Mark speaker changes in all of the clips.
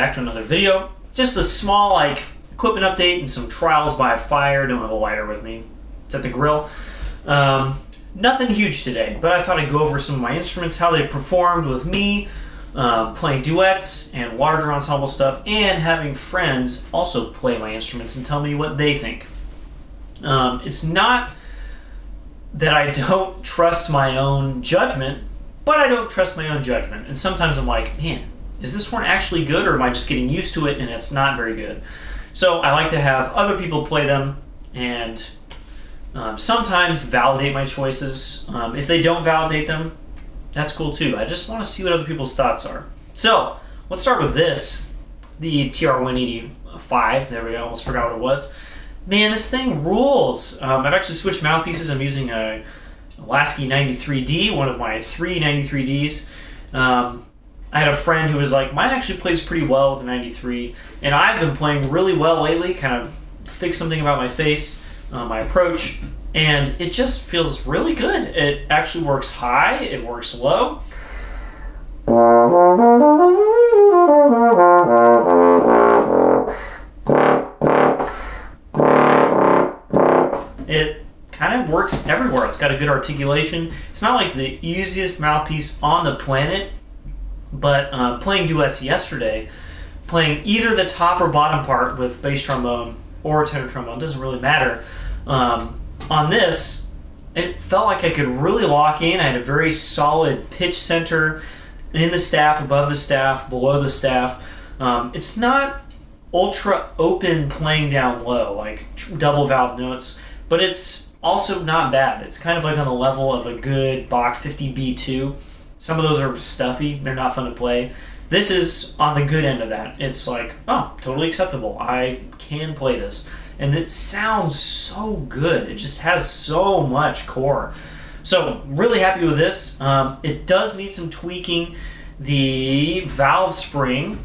Speaker 1: back to another video. Just a small equipment update and some trials by fire. Don't have a lighter with me. It's at the grill. Nothing huge today, but I thought I'd go over some of my instruments, how they performed with me, playing duets and water drum ensemble stuff, and having friends also play my instruments and tell me what they think. It's not that I don't trust my own judgment, but I don't trust my own judgment. And sometimes I'm like, man, is this one actually good, or am I just getting used to it and it's not very good? So I like to have other people play them and sometimes validate my choices. If they don't validate them, that's cool too. I just want to see what other people's thoughts are. So let's start with this, the TR-185. There we go, almost forgot what it was. Man, this thing rules. I've actually switched mouthpieces. I'm using a Lasky 93D, one of my three 93Ds. I had a friend who was like, mine actually plays pretty well with the 93, and I've been playing really well lately, kind of fixed something about my face, my approach, and it just feels really good. It actually works high, it works low. It kind of works everywhere. It's got a good articulation. It's not like the easiest mouthpiece on the planet, but playing duets yesterday, playing either the top or bottom part with bass trombone or tenor trombone, doesn't really matter. On this, it felt like I could really lock in. I had a very solid pitch center in the staff, above the staff, below the staff. It's not ultra open playing down low, like double valve notes, but it's also not bad. It's kind of like on the level of a good Bach 50B2. Some of those are stuffy, they're not fun to play. This is on the good end of that. It's like, oh, totally acceptable. I can play this. And it sounds so good. It just has so much core. So, really happy with this. It does need some tweaking. The valve spring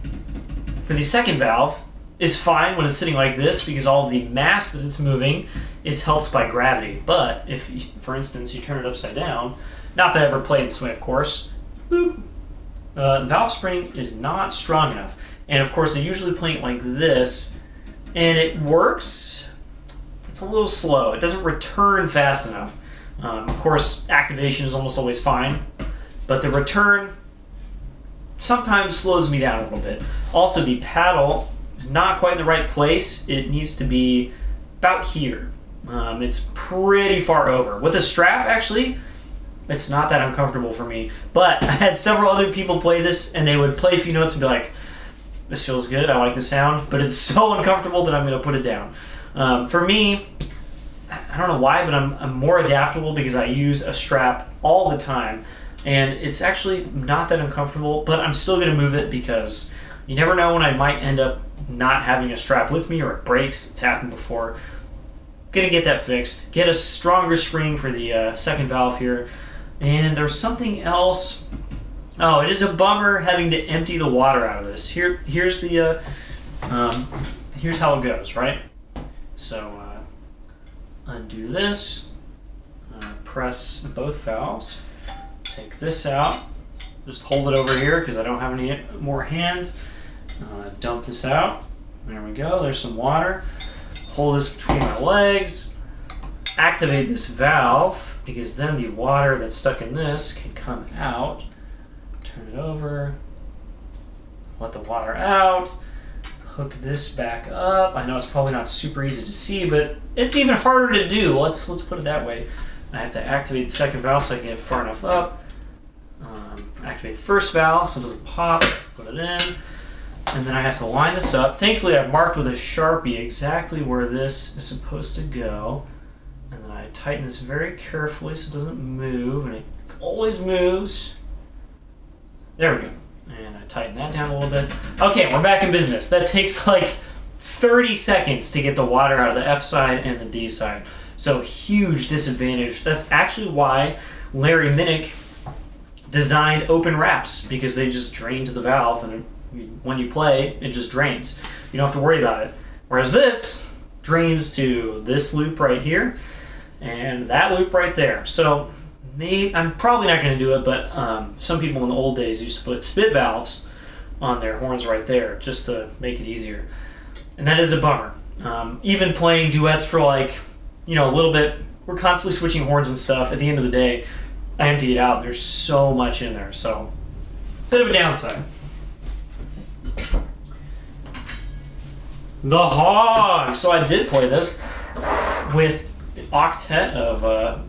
Speaker 1: for the second valve is fine when it's sitting like this because all of the mass that it's moving is helped by gravity. But if, for instance, you turn it upside down, not that I ever played this way, of course, boop, the valve spring is not strong enough. And of course, they usually play it like this, and it works. It's a little slow. It doesn't return fast enough. Of course, activation is almost always fine, but the return sometimes slows me down a little bit. Also, the paddle is not quite in the right place. It needs to be about here. It's pretty far over. With a strap, actually, it's not that uncomfortable for me. But I had several other people play this, and they would play a few notes and be like, this feels good, I like the sound, but it's so uncomfortable that I'm going to put it down. For me, I don't know why, but I'm more adaptable because I use a strap all the time, and it's actually not that uncomfortable, but I'm still going to move it because you never know when I might end up not having a strap with me or it breaks. It's happened before. Gonna get that fixed. Get a stronger spring for the second valve here. And there's something else. Oh, it is a bummer having to empty the water out of this. Here's the here's how it goes, right? So undo this, press both valves, take this out, just hold it over here because I don't have any more hands. Dump this out. There we go. There's some water. Hold this between my legs. Activate this valve because then the water that's stuck in this can come out. Turn it over. Let the water out. Hook this back up. I know it's probably not super easy to see, but it's even harder to do. Let's put it that way. I have to activate the second valve so I can get far enough up. Activate the first valve so it doesn't pop. Put it in. And then I have to line this up. Thankfully, I've marked with a Sharpie exactly where this is supposed to go. And then I tighten this very carefully so it doesn't move, and it always moves. There we go. And I tighten that down a little bit. Okay, we're back in business. That takes like 30 seconds to get the water out of the F side and the D side. So huge disadvantage. That's actually why Larry Minnick designed open wraps, because they just drain to the valve, and when you play, it just drains. You don't have to worry about it. Whereas this drains to this loop right here and that loop right there. So I'm probably not going to do it, but some people in the old days used to put spit valves on their horns right there, just to make it easier. And that is a bummer. Even playing duets for like, a little bit, we're constantly switching horns and stuff. At the end of the day, I empty it out. There's so much in there, so bit of a downside. The Hog. So I did play this with an octet of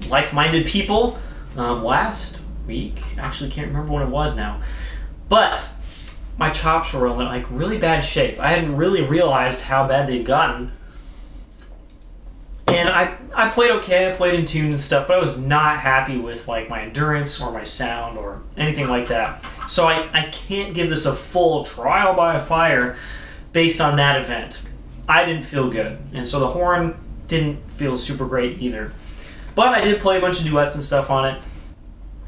Speaker 1: like-minded people last week. Actually, can't remember when it was now, but my chops were in like really bad shape. I hadn't really realized how bad they'd gotten. And I played okay, I played in tune and stuff, but I was not happy with like my endurance or my sound or anything like that. So I can't give this a full trial by fire based on that event. I didn't feel good, and so the horn didn't feel super great either. But I did play a bunch of duets and stuff on it,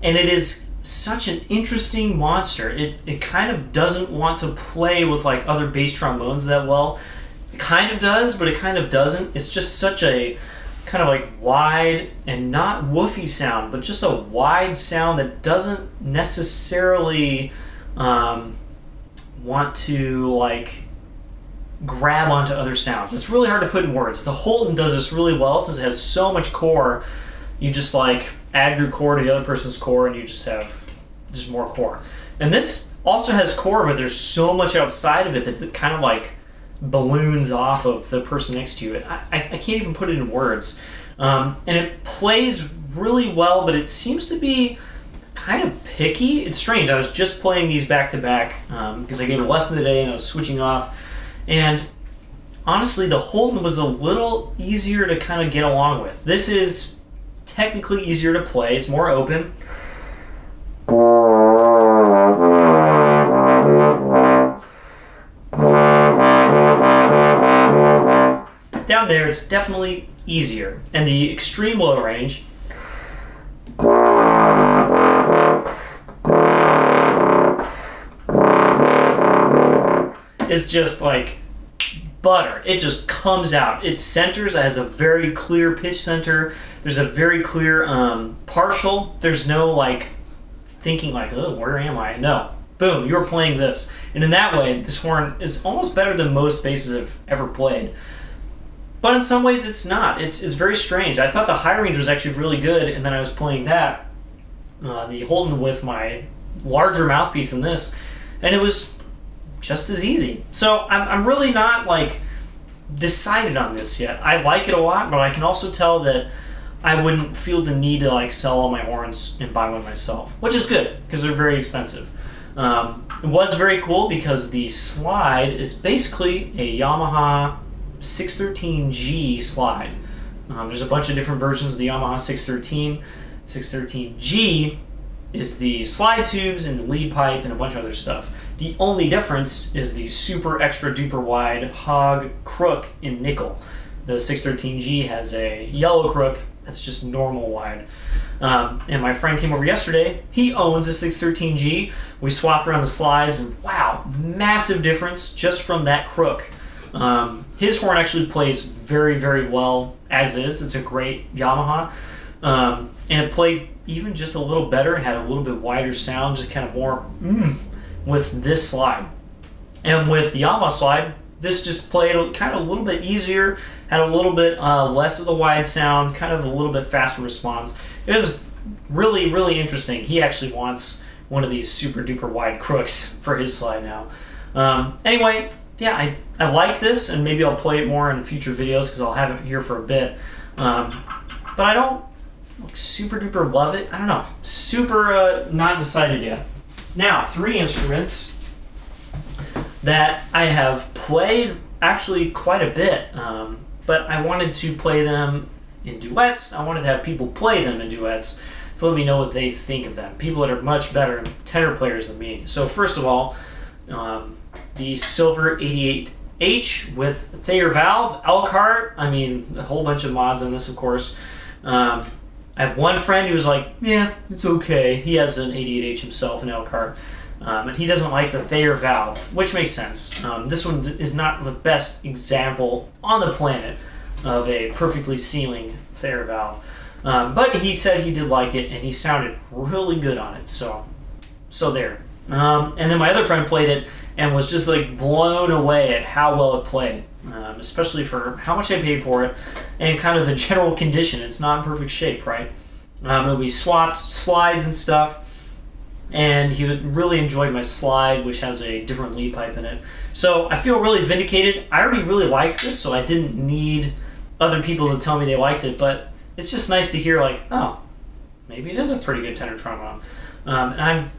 Speaker 1: and it is such an interesting monster. It kind of doesn't want to play with like other bass trombones that well. It kind of does, but it kind of doesn't. It's just such a kind of like wide and not woofy sound, but just a wide sound that doesn't necessarily want to like grab onto other sounds. It's really hard to put in words. The Holton does this really well since it has so much core. You just like add your core to the other person's core and you just have just more core. And this also has core, but there's so much outside of it that it kind of like balloons off of the person next to you. I can't even put it in words. And it plays really well, but it seems to be kind of picky. It's strange. I was just playing these back to back because I gave a lesson today and I was switching off. And honestly, the Holton was a little easier to kind of get along with. This is technically easier to play. It's more open. Down there, it's definitely easier. And the extreme low range is just like butter. It just comes out. It centers. It has a very clear pitch center. There's a very clear partial. There's no like thinking like, oh, where am I? No. Boom, you're playing this. And in that way, this horn is almost better than most basses I've ever played. But in some ways, it's not. It's very strange. I thought the high range was actually really good, and then I was playing that, the Holton with my larger mouthpiece than this, and it was just as easy. So I'm really not like decided on this yet. I like it a lot, but I can also tell that I wouldn't feel the need to like sell all my horns and buy one myself, which is good because they're very expensive. It was very cool because the slide is basically a Yamaha 613G slide. There's a bunch of different versions of the Yamaha 613. 613G is the slide tubes and the lead pipe and a bunch of other stuff. The only difference is the super extra duper wide hog crook in nickel. The 613G has a yellow crook that's just normal wide. And my friend came over yesterday. He owns a 613G. We swapped around the slides and wow, massive difference just from that crook. His horn actually plays very, very well as is. It's a great Yamaha. And it played even just a little better and had a little bit wider sound, just kind of more with this slide. And with the Yamaha slide, this just played kind of a little bit easier, had a little bit less of the wide sound, kind of a little bit faster response. It was really, really interesting. He actually wants one of these super duper wide crooks for his slide now. Anyway, yeah, I like this, and maybe I'll play it more in future videos because I'll have it here for a bit. But I don't like super duper love it. I don't know. Super not decided yet. Now, 3 instruments that I have played actually quite a bit, but I wanted to play them in duets. I wanted to have people play them in duets to let me know what they think of them. People that are much better tenor players than me. So first of all, the Silver 88H with Thayer valve, Elkhart. I mean, a whole bunch of mods on this, of course. I have one friend who was like, yeah, it's okay. He has an 88H himself, an Elkhart. And he doesn't like the Thayer valve, which makes sense. This one is not the best example on the planet of a perfectly sealing Thayer valve. But he said he did like it, and he sounded really good on it. So there. And then my other friend played it and was just like blown away at how well it played, especially for how much I paid for it and kind of the general condition. It's not in perfect shape, right? We swapped slides and stuff, and he really enjoyed my slide, which has a different lead pipe in it. So I feel really vindicated. I already really liked this, so I didn't need other people to tell me they liked it, but it's just nice to hear like, oh, maybe it is a pretty good tenor trombone. And I'm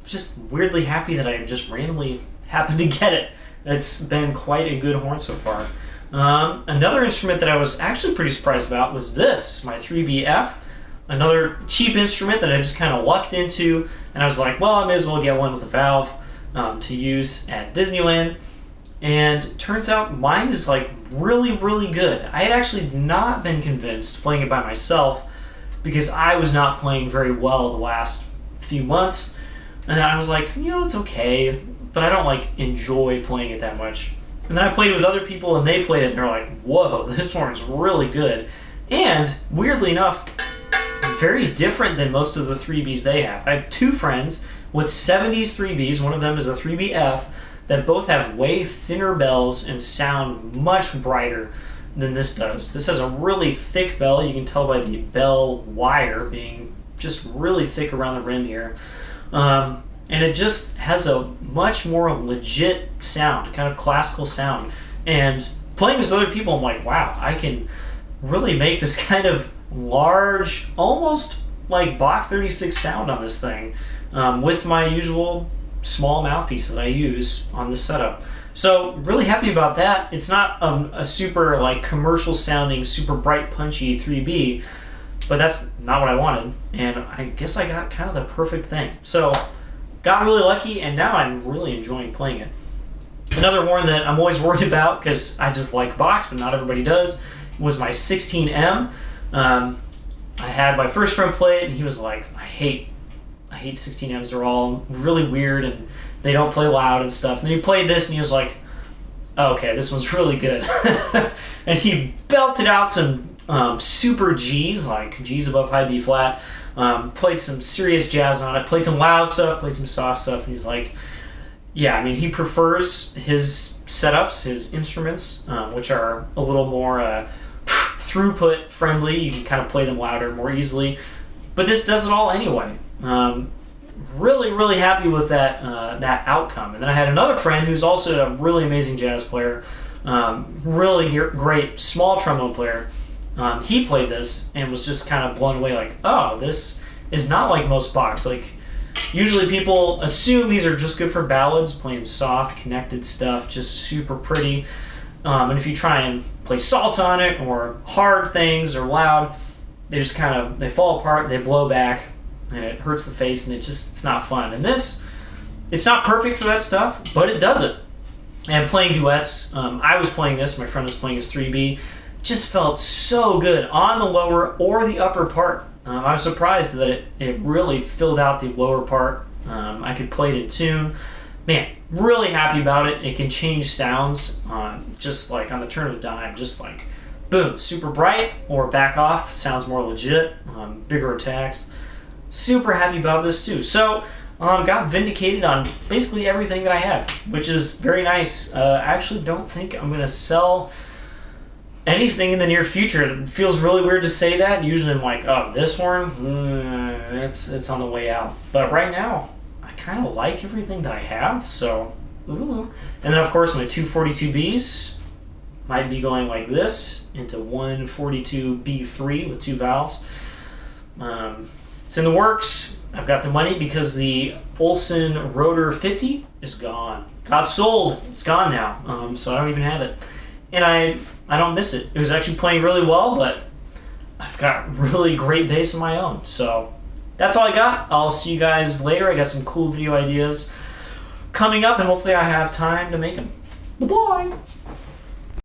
Speaker 1: just weirdly happy that I just randomly happened to get it. It's been quite a good horn so far. Another instrument that I was actually pretty surprised about was this, my 3BF. Another cheap instrument that I just kind of lucked into, and I was like, well, I may as well get one with a valve to use at Disneyland. And it turns out mine is like really, really good. I had actually not been convinced playing it by myself because I was not playing very well the last few months. And I was like, you know, it's okay, but I don't like enjoy playing it that much. And then I played with other people and they played it and they're like, whoa, this horn's really good. And weirdly enough, very different than most of the 3Bs they have. I have two friends with 70s 3Bs, one of them is a 3BF, that both have way thinner bells and sound much brighter than this does. This has a really thick bell. You can tell by the bell wire being just really thick around the rim here. And it just has a much more legit sound, kind of classical sound. And playing with other people, I'm like, wow, I can really make this kind of large, almost like Bach 36 sound on this thing with my usual small mouthpiece that I use on this setup. So really happy about that. It's not a super like commercial sounding, super bright punchy 3B, but that's not what I wanted, and I guess I got kind of the perfect thing. So got really lucky, and now I'm really enjoying playing it. Another horn that I'm always worried about, because I just like Bach, but not everybody does, was my 16M. I had my first friend play it, and he was like, I hate 16Ms. They're all really weird, and they don't play loud and stuff. And then he played this, and he was like, oh, okay, this one's really good. And he belted out some super Gs, like Gs above high B flat, played some serious jazz on it, played some loud stuff, played some soft stuff, and he's like, yeah, I mean, he prefers his setups, his instruments, which are a little more throughput friendly. You can kind of play them louder more easily, but this does it all anyway. Really, really happy with that outcome. And then I had another friend who's also a really amazing jazz player, really great small trombone player. He played this and was just kind of blown away, like, oh, this is not like most Bachs. Like, usually people assume these are just good for ballads, playing soft, connected stuff, just super pretty. And if you try and play salsa on it or hard things or loud, they just kind of, they fall apart, they blow back, and it hurts the face, and it's not fun. And this, it's not perfect for that stuff, but it does it. And playing duets, I was playing this, my friend was playing his 3B, just felt so good on the lower or the upper part. I was surprised that it really filled out the lower part. I could play it in tune. Man, really happy about it. It can change sounds just like on the turn of a dime, just like boom, super bright, or back off, sounds more legit, bigger attacks. Super happy about this too. So got vindicated on basically everything that I have, which is very nice. I actually don't think I'm gonna sell anything in the near future. It feels really weird to say that. Usually I'm like, oh, this horn, it's on the way out. But right now, I kind of like everything that I have, so, ooh. And then of course my 242Bs might be going like this into 142B3 with two valves. It's in the works. I've got the money because the Olson Rotor 50 is gone. Got sold. It's gone now. So I don't even have it. And I don't miss it. It was actually playing really well, but I've got really great bass of my own. So that's all I got. I'll see you guys later. I got some cool video ideas coming up, and hopefully I have time to make them. Bye-bye.